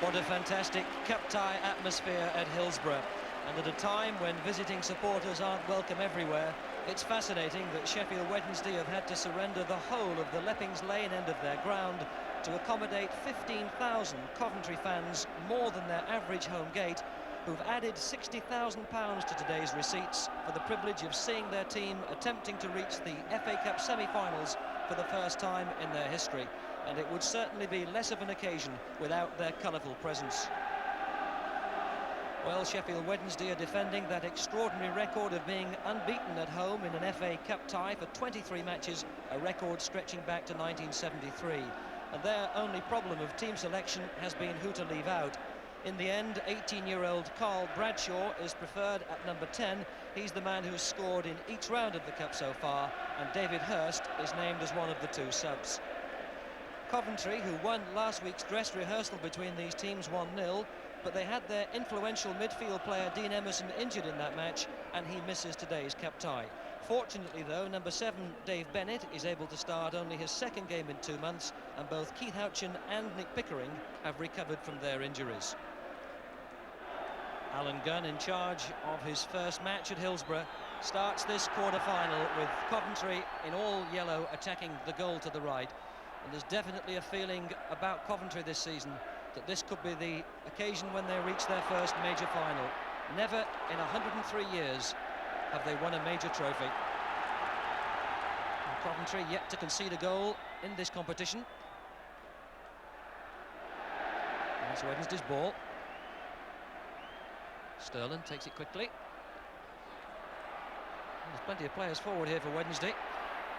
What a fantastic cup tie atmosphere at Hillsborough. And at a time when visiting supporters aren't welcome everywhere, it's fascinating that Sheffield Wednesday have had to surrender the whole of the Leppings Lane end of their ground to accommodate 15,000 Coventry fans, more than their average home gate, who've added £60,000 to today's receipts for the privilege of seeing their team attempting to reach the FA Cup semi-finals for the first time in their history. And it would certainly be less of an occasion without their colourful presence. Well, Sheffield Wednesday are defending that extraordinary record of being unbeaten at home in an FA Cup tie for 23 matches, a record stretching back to 1973. And their only problem of team selection has been who to leave out. In the end, 18-year-old Carl Bradshaw is preferred at number 10. He's the man who's scored in each round of the Cup so far, and David Hurst is named as one of the two subs. Coventry, who won last week's dress rehearsal between these teams 1-0, but they had their influential midfield player Dean Emerson injured in that match, and he misses today's cup tie. Fortunately, though, number 7, Dave Bennett, is able to start only his second game in 2 months, and both Keith Houchin and Nick Pickering have recovered from their injuries. Alan Gunn, in charge of his first match at Hillsborough, starts this quarter-final with Coventry in all yellow attacking the goal to the right. And there's definitely a feeling about Coventry this season that this could be the occasion when they reach their first major final. Never in 103 years have they won a major trophy. And Coventry yet to concede a goal in this competition. That's Wednesday's ball. Sterling takes it quickly. There's plenty of players forward here for Wednesday.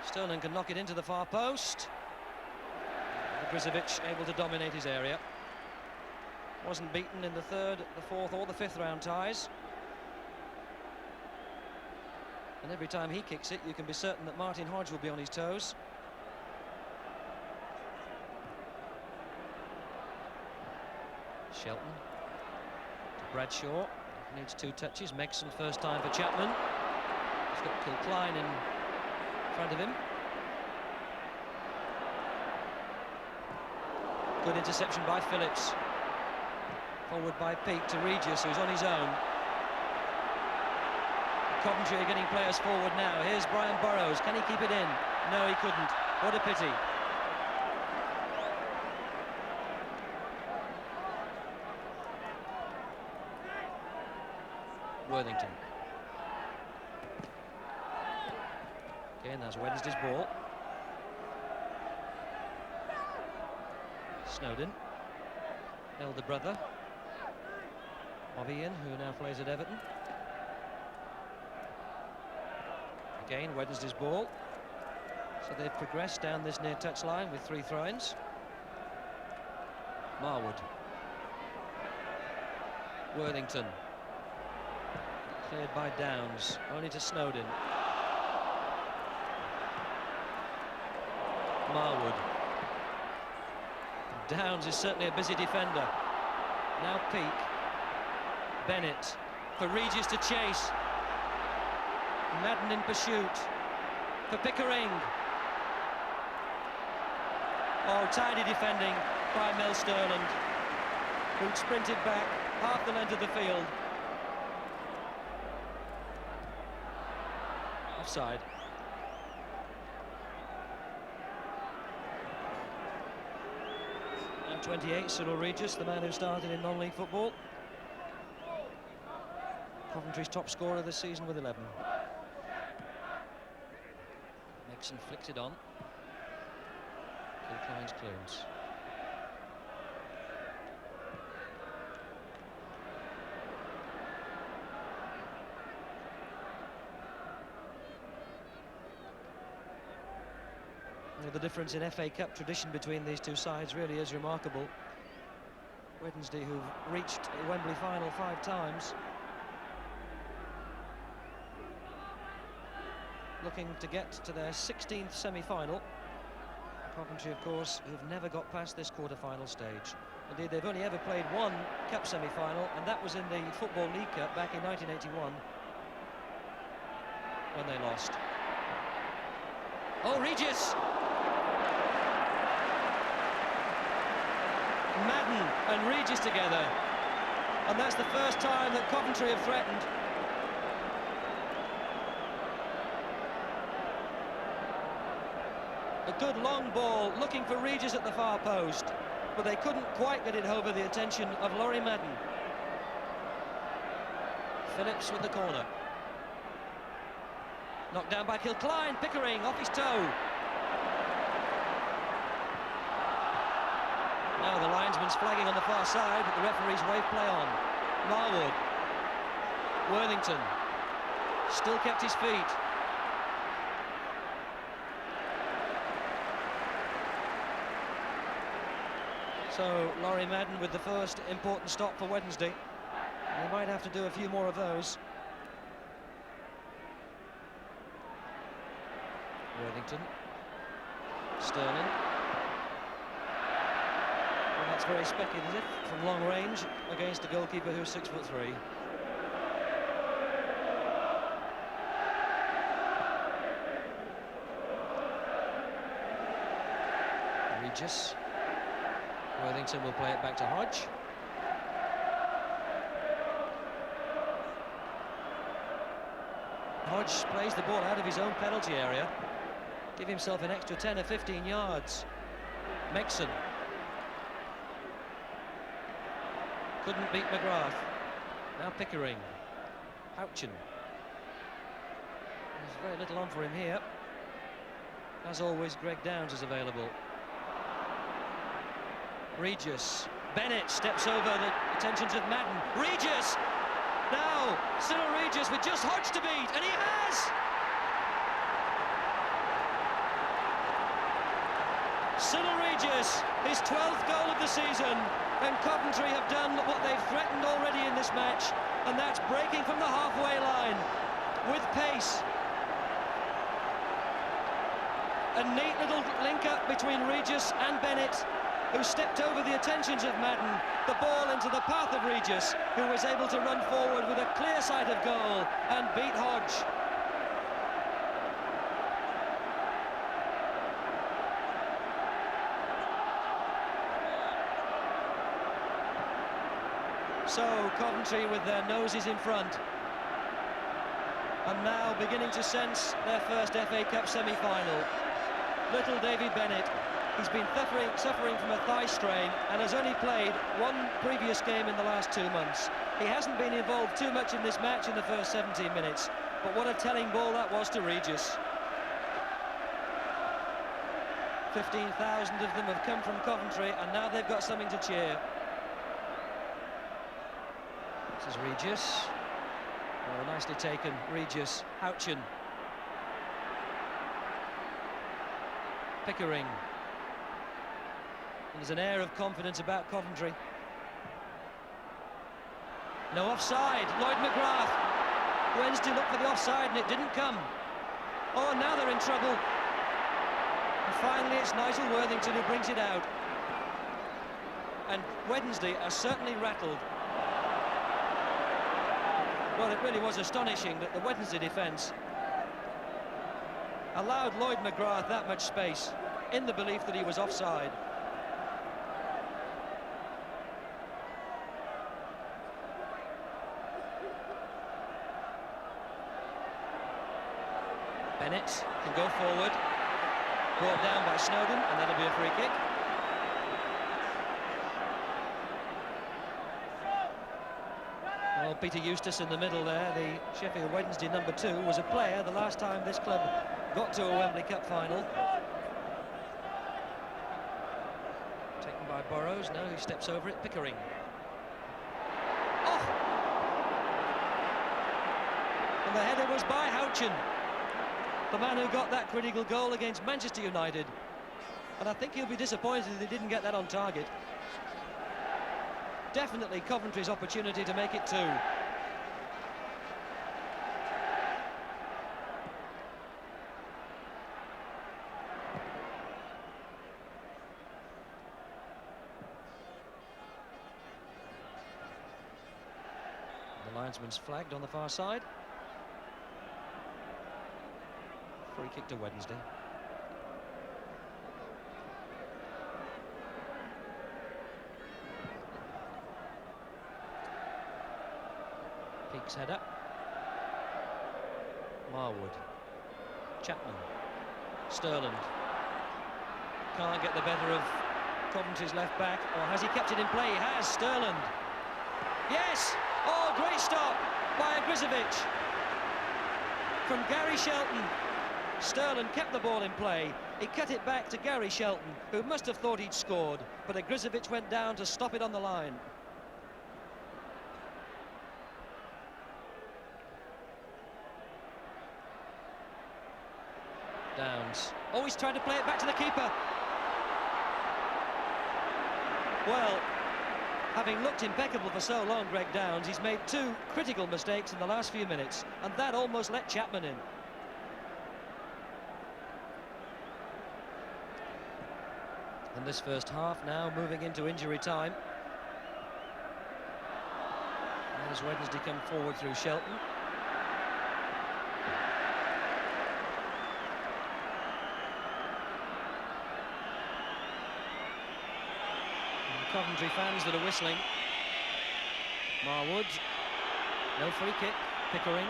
Sterling can knock it into the far post. Brizovic able to dominate his area. Wasn't beaten in the third, the fourth or the fifth round ties. And every time he kicks it, you can be certain that Martin Hodge will be on his toes. Shelton to Bradshaw. Needs 2 touches. Megson first time for Chapman. He's got Kilcline in front of him. Good interception by Phillips. Forward by Peake to Regis, who's on his own. Coventry are getting players forward now. Here's Brian Burrows. Can he keep it in? No, he couldn't. What a pity. Worthington. Again, that's Wednesday's ball. Snowden, elder brother of Ian, who now plays at Everton. Again, Wednesday's ball. So they've progressed down this near touchline with 3 throw-ins. Marwood. Worthington. Cleared by Downs, only to Snowden. Marwood. Downs is certainly a busy defender. Now Peake. Bennett for Regis to chase. Madden in pursuit for Pickering. Oh, tidy defending by Mel Sterling, who sprinted back half the length of the field. Offside. And 28, Cyril Regis, the man who started in non-league football. Coventry's top scorer this season with 11. Megson flicks it on. Kilcline's clearance. The difference in FA Cup tradition between these two sides really is remarkable. Wednesday, who've reached the Wembley final 5 times, looking to get to their 16th semi-final. Coventry, of course, who've never got past this quarter-final stage. Indeed, they've only ever played 1 cup semi-final, and that was in the Football League Cup back in 1981, when they lost. Oh, Regis! Madden and Regis together. And that's the first time that Coventry have threatened. A good long ball, looking for Regis at the far post, but they couldn't quite get it over the attention of Laurie Madden. Phillips with the corner. Knocked down by Kilcline, Pickering off his toe. Now the linesman's flagging on the far side, but the referee's wave play on. Marwood. Worthington. Still kept his feet. So Laurie Madden with the first important stop for Wednesday. They might have to do a few more of those. Worthington. Sterling. Well, that's very speculative from long range against a goalkeeper who's 6'3". Regis. Worthington will play it back to Hodge. Hodge plays the ball out of his own penalty area. Give himself an extra 10 or 15 yards. Mexon. Couldn't beat McGrath. Now Pickering. Houchin. There's very little on for him here. As always, Greg Downs is available. Regis. Bennett steps over the attentions of Madden. Regis! Now, Cyril Regis with just Hodge to beat, and he has! Cyril Regis, his 12th goal of the season, and Coventry have done what they've threatened already in this match, and that's breaking from the halfway line with pace. A neat little link-up between Regis and Bennett, who stepped over the attentions of Madden, the ball into the path of Regis, who was able to run forward with a clear sight of goal and beat Hodge. So Coventry with their noses in front, and now beginning to sense their first FA Cup semi-final. Little Davy Bennett. He's been suffering from a thigh strain and has only played one previous game in the last 2 months. He hasn't been involved too much in this match in the first 17 minutes, but what a telling ball that was to Regis. 15,000 of them have come from Coventry, and now they've got something to cheer. This is Regis. Oh, nicely taken, Regis. Houchin. Pickering. There's an air of confidence about Coventry. No offside. Lloyd McGrath. Wednesday looked for the offside and it didn't come. Oh, now they're in trouble. And finally it's Nigel Worthington who brings it out. And Wednesday are certainly rattled. Well, it really was astonishing that the Wednesday defence allowed Lloyd McGrath that much space in the belief that he was offside. Bennett can go forward, brought down by Snowden, and that'll be a free kick. Well, Peter Eustace in the middle there, the Sheffield Wednesday #2, was a player the last time this club got to a Wembley Cup final. Taken by Burrows, now he steps over it, Pickering. Oh! And the header was by Houchin, the man who got that critical goal against Manchester United. And I think he'll be disappointed that he didn't get that on target. Definitely Coventry's opportunity to make it 2. The linesman's flagged on the far side. Free kick to Wednesday. Peake's header. Marwood. Chapman. Sterland. Can't get the better of Coventry's left back. Or has he kept it in play? He has. Sterland. Yes! Oh, great stop by Grizovic. From Gary Shelton. Sterland kept the ball in play. He cut it back to Gary Shelton, who must have thought he'd scored, but Grizovic went down to stop it on the line. Downs. Oh, he's trying to play it back to the keeper. Well, having looked impeccable for so long, Greg Downs, he's made two critical mistakes in the last few minutes, and that almost let Chapman in. And this first half now moving into injury time. As Wednesday come forward through Shelton. Coventry fans that are whistling. Marwood, no free kick, Pickering.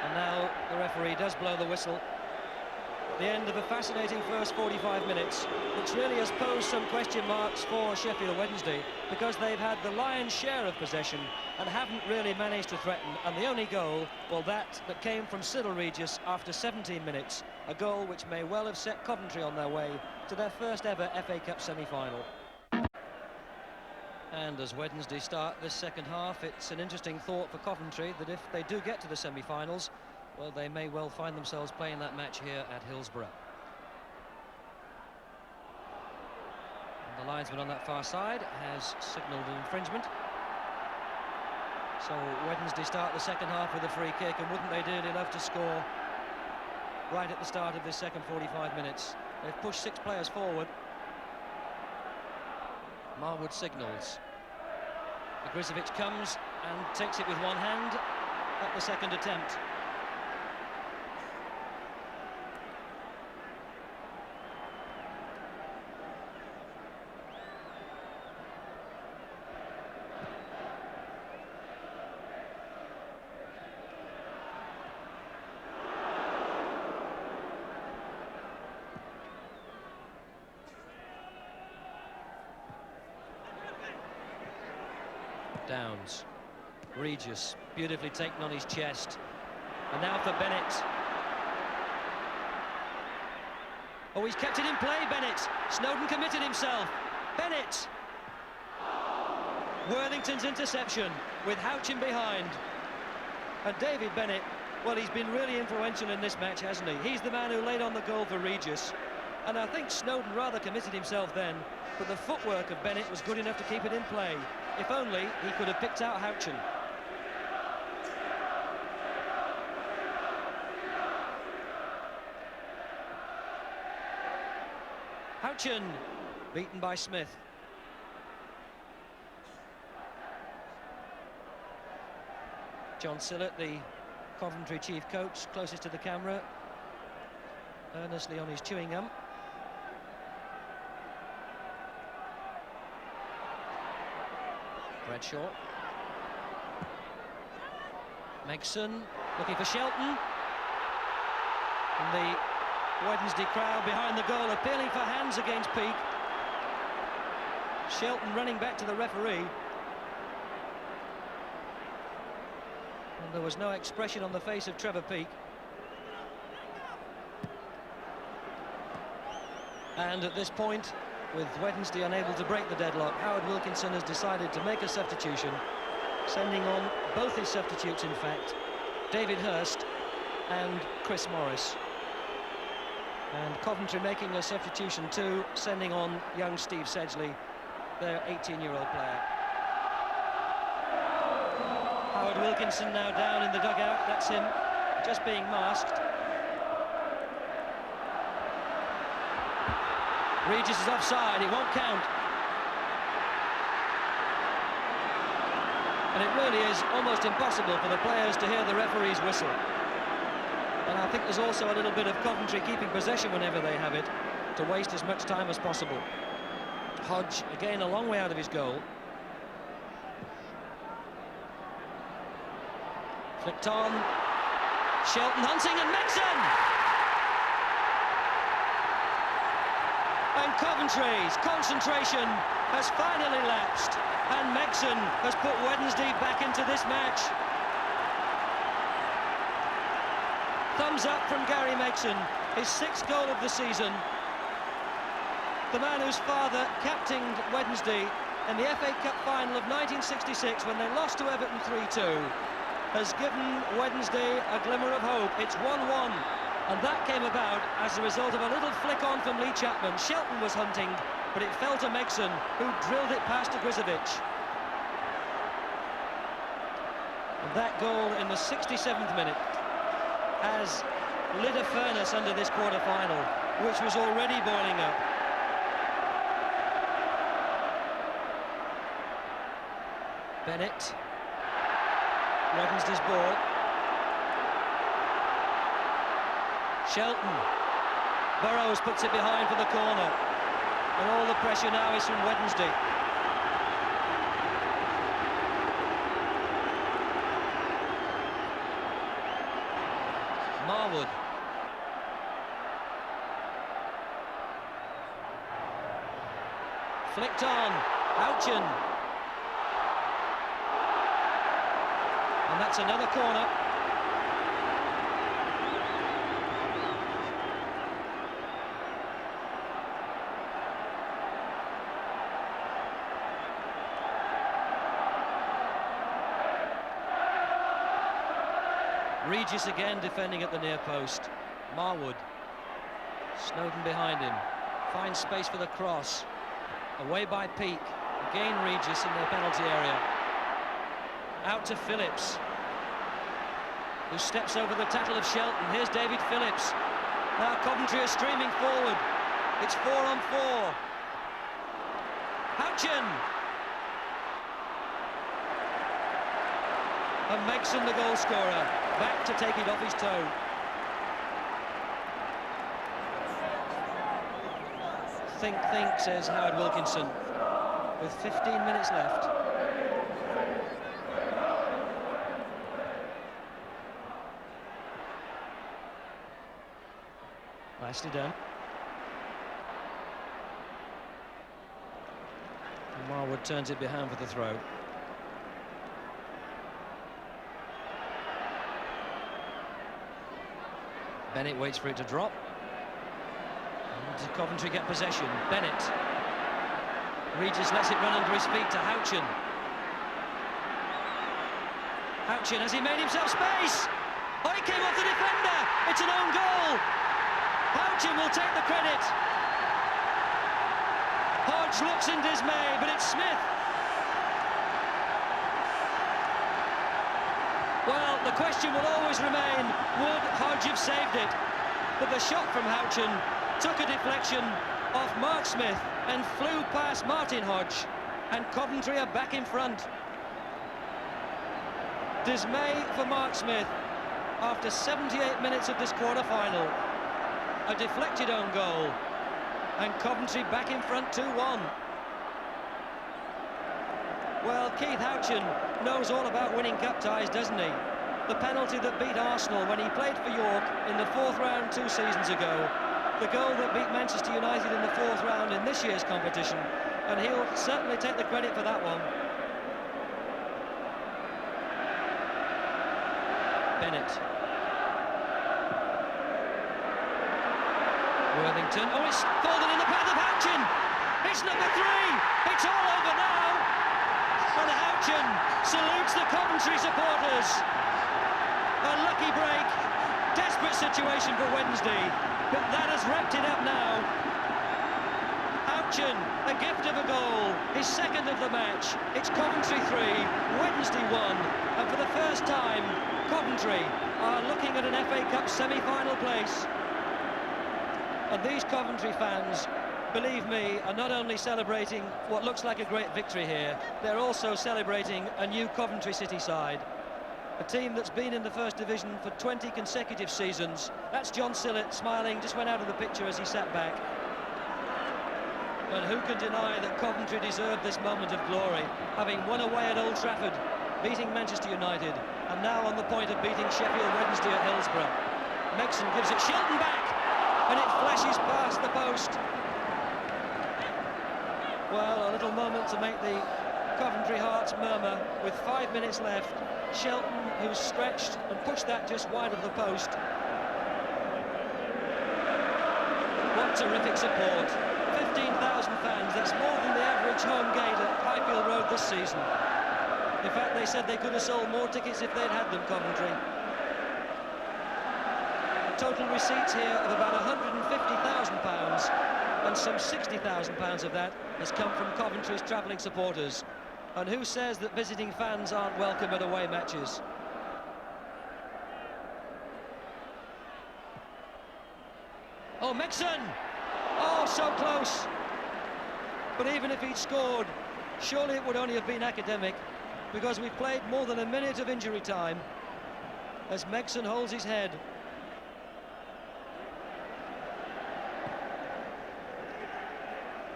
And now the referee does blow the whistle. The end of a fascinating first 45 minutes, which really has posed some question marks for Sheffield Wednesday, because they've had the lion's share of possession and haven't really managed to threaten. And the only goal, well, that came from Cyril Regis after 17 minutes, a goal which may well have set Coventry on their way to their first ever FA Cup semi-final. And as Wednesday start this second half, it's an interesting thought for Coventry that if they do get to the semi-finals, well, they may well find themselves playing that match here at Hillsborough. And the linesman on that far side has signalled an infringement. So Wednesday start the second half with a free kick, and wouldn't they dearly love to score right at the start of this second 45 minutes. They've pushed 6 players forward. Marwood signals. Grizovic comes and takes it with one hand at the second attempt. Downs. Regis, beautifully taken on his chest. And now for Bennett. Oh, he's kept it in play, Bennett. Snowden committed himself. Bennett. Worthington's interception with Houchin behind. And David Bennett, well, he's been really influential in this match, hasn't he? He's the man who laid on the goal for Regis. And I think Snowden rather committed himself then, but the footwork of Bennett was good enough to keep it in play. If only he could have picked out Houchin. Houchin, beaten by Smith. John Sillett, the Coventry chief coach, closest to the camera, earnestly on his chewing gum. Bradshaw. Megson looking for Shelton. And the Wednesday crowd behind the goal appealing for hands against Peake. Shelton running back to the referee. And there was no expression on the face of Trevor Peake. And at this point, with Wednesday unable to break the deadlock, Howard Wilkinson has decided to make a substitution, sending on both his substitutes, in fact, David Hurst and Chris Morris. And Coventry making a substitution too, sending on young Steve Sedgley, their 18-year-old player. Howard Wilkinson now down in the dugout. That's him just being masked. Regis is offside, it won't count. And it really is almost impossible for the players to hear the referee's whistle. And I think there's also a little bit of Coventry keeping possession whenever they have it, to waste as much time as possible. Hodge, again, a long way out of his goal. Flicked on. Shelton hunting and Megson! And Coventry's concentration has finally lapsed, and Megson has put Wednesday back into this match. Thumbs up from Gary Megson, his 6th goal of the season. The man whose father captained Wednesday in the FA Cup final of 1966 when they lost to Everton 3-2, has given Wednesday a glimmer of hope. It's 1-1, and that came about as a result of a little flick on from Lee Chapman. Shelton was hunting, but it fell to Megson, who drilled it past Grizovic. And that goal in the 67th minute has lit a furnace under this quarter-final, which was already boiling up. Bennett. Wednesday's ball. Shelton. Burrows puts it behind for the corner. And all the pressure now is from Wednesday. Marwood. Flicked on. Houchen. And that's another corner. Regis again defending at the near post. Marwood. Snowden behind him. Finds space for the cross. Away by Peake. Again Regis in the penalty area. Out to Phillips, who steps over the tackle of Shelton. Here's David Phillips. Now Coventry are streaming forward. It's 4-on-4. Houchen. And Megson, the goal scorer, back to take it off his toe. Think, says Howard Wilkinson, with 15 minutes left. Nicely done. And Marwood turns it behind for the throw. Bennett waits for it to drop. And Coventry get possession. Bennett. Regis lets it run under his feet to Houchen. Houchen, has he made himself space? Oh, he came off the defender! It's an own goal! Houchen will take the credit. Hodge looks in dismay, but it's Smith. Well, the question will always remain, would Hodge have saved it? But the shot from Houchen took a deflection off Mark Smith and flew past Martin Hodge, and Coventry are back in front. Dismay for Mark Smith after 78 minutes of this quarter-final. A deflected own goal, and Coventry back in front 2-1. Well, Keith Houchen knows all about winning cup ties, doesn't he? The penalty that beat Arsenal when he played for York in the 4th round 2 seasons ago. The goal that beat Manchester United in the 4th round in this year's competition. And he'll certainly take the credit for that one. Bennett. Worthington. Oh, it's fallen in the path of Houchen. It's number 3. It's all over now. And Houchen salutes the Coventry supporters. A lucky break. Desperate situation for Wednesday. But that has wrapped it up now. Houchen, a gift of a goal. His 2nd of the match. It's Coventry 3, Wednesday 1. And for the first time, Coventry are looking at an FA Cup semi-final place. And these Coventry fans, believe me, are not only celebrating what looks like a great victory here, they're also celebrating a new Coventry City side. A team that's been in the First Division for 20 consecutive seasons. That's John Sillett smiling, just went out of the picture as he sat back. And who can deny that Coventry deserved this moment of glory, having won away at Old Trafford beating Manchester United, and now on the point of beating Sheffield Wednesday at Hillsborough. Megson gives it Shilton back, and it flashes past the post. Well, a little moment to make the Coventry hearts murmur with 5 minutes left. Shelton, who's stretched and pushed that just wide of the post. What terrific support. 15,000 fans, that's more than the average home gate at Highfield Road this season. In fact, they said they could have sold more tickets if they'd had them, Coventry. Total receipts here of about £150,000, and some £60,000 of that has come from Coventry's travelling supporters. And who says that visiting fans aren't welcome at away matches? Oh, Megson! Oh, so close! But even if he'd scored, surely it would only have been academic, because we've played more than a minute of injury time as Megson holds his head.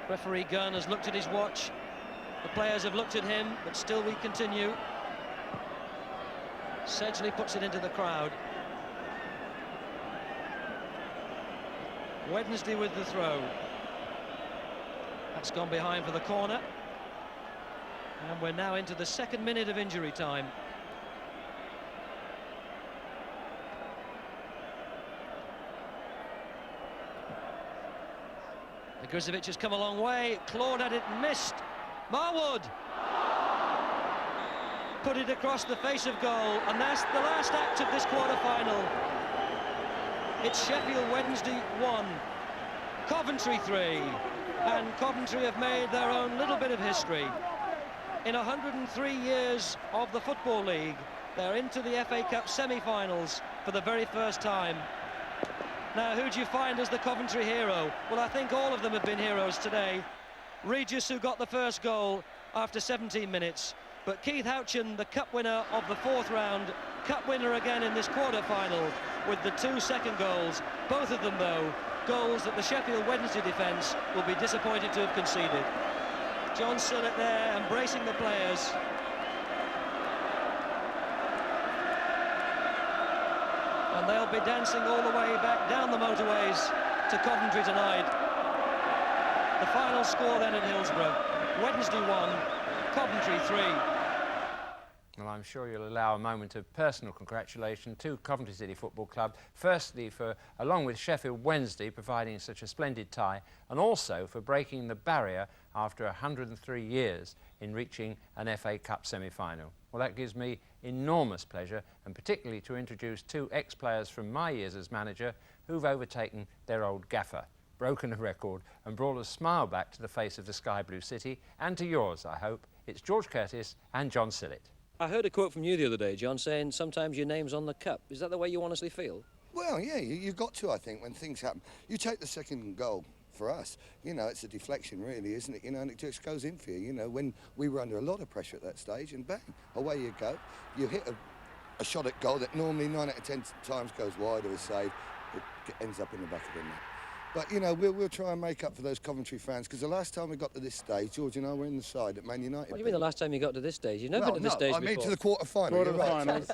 Referee Gunn has looked at his watch. The players have looked at him, but still we continue. Sedgley puts it into the crowd. Wednesday with the throw. That's gone behind for the corner. And we're now into the 2nd minute of injury time. Grizovic has come a long way. Claude had it, missed. Marwood put it across the face of goal, and that's the last act of this quarter-final. It's Sheffield Wednesday 1, Coventry 3, and Coventry have made their own little bit of history. In 103 years of the Football League, they're into the FA Cup semi-finals for the very first time. Now, who do you find as the Coventry hero? Well, I think all of them have been heroes today. Regis, who got the first goal after 17 minutes. But Keith Houchin, the cup winner of the 4th round, cup winner again in this quarter-final with the 2 second goals. Both of them, though, goals that the Sheffield Wednesday defence will be disappointed to have conceded. John Sillett there, embracing the players. And they'll be dancing all the way back down the motorways to Coventry tonight. The final score then at Hillsborough: Wednesday 1, Coventry 3. Well, I'm sure you'll allow a moment of personal congratulation to Coventry City Football Club, firstly for, along with Sheffield Wednesday, providing such a splendid tie, and also for breaking the barrier after 103 years in reaching an FA Cup semi-final. Well, that gives me enormous pleasure, and particularly to introduce 2 ex-players from my years as manager who've overtaken their old gaffer, broken a record and brought a smile back to the face of the Sky Blue City, and to yours, I hope. It's George Curtis and John Sillett. I heard a quote from you the other day, John, saying sometimes your name's on the cup. Is that the way you honestly feel? Well, yeah, you've got to, I think, when things happen. You take the second goal. For us, you know, it's a deflection really, isn't it? You know, and it just goes in for you. You know, when we were under a lot of pressure at that stage, and bang, away you go. You hit a shot at goal that normally 9 out of 10 times goes wide or is saved. It ends up in the back of the net. But, you know, we'll try and make up for those Coventry fans, because the last time we got to this stage, George and I were in the side at Man United. What do you mean the last time you got to this stage? You've never been to this stage before. I mean to the quarter-final.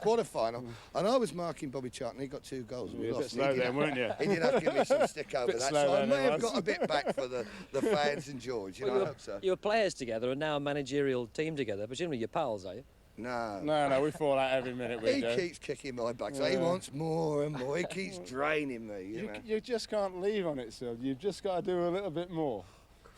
Quarter-final. And I was marking Bobby Charlton. He got 2 goals. You were a bit slow then, weren't you? He did have to give me some stick over that, so I may have got a bit back for the fans and George. You know, I hope so. You were players together and now a managerial team together. Presumably you're pals, are you? No, we fall out every minute. He keeps kicking my back, so he wants more and more. He keeps draining me. You just can't leave on it, Sil. You've just got to do a little bit more.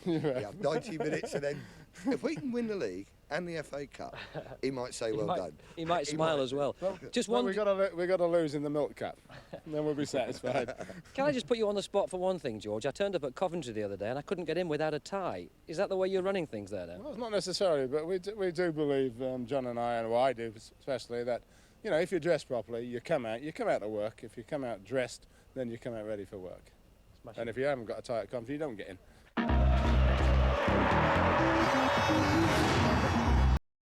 Yeah, 90 minutes, and then if we can win the league and the FA Cup, he might say, well done. He might smile as well. Just one. We got to lose in the Milk Cup, and then we'll be satisfied. Can I just put you on the spot for one thing, George? I turned up at Coventry the other day and I couldn't get in without a tie. Is that the way you're running things there now? Well, not necessarily, but we do believe, John and I, and well, I do especially, that, you know, if you dress properly, you come out to work. If you come out dressed, then you come out ready for work. And if you haven't got a tie at Coventry, you don't get in.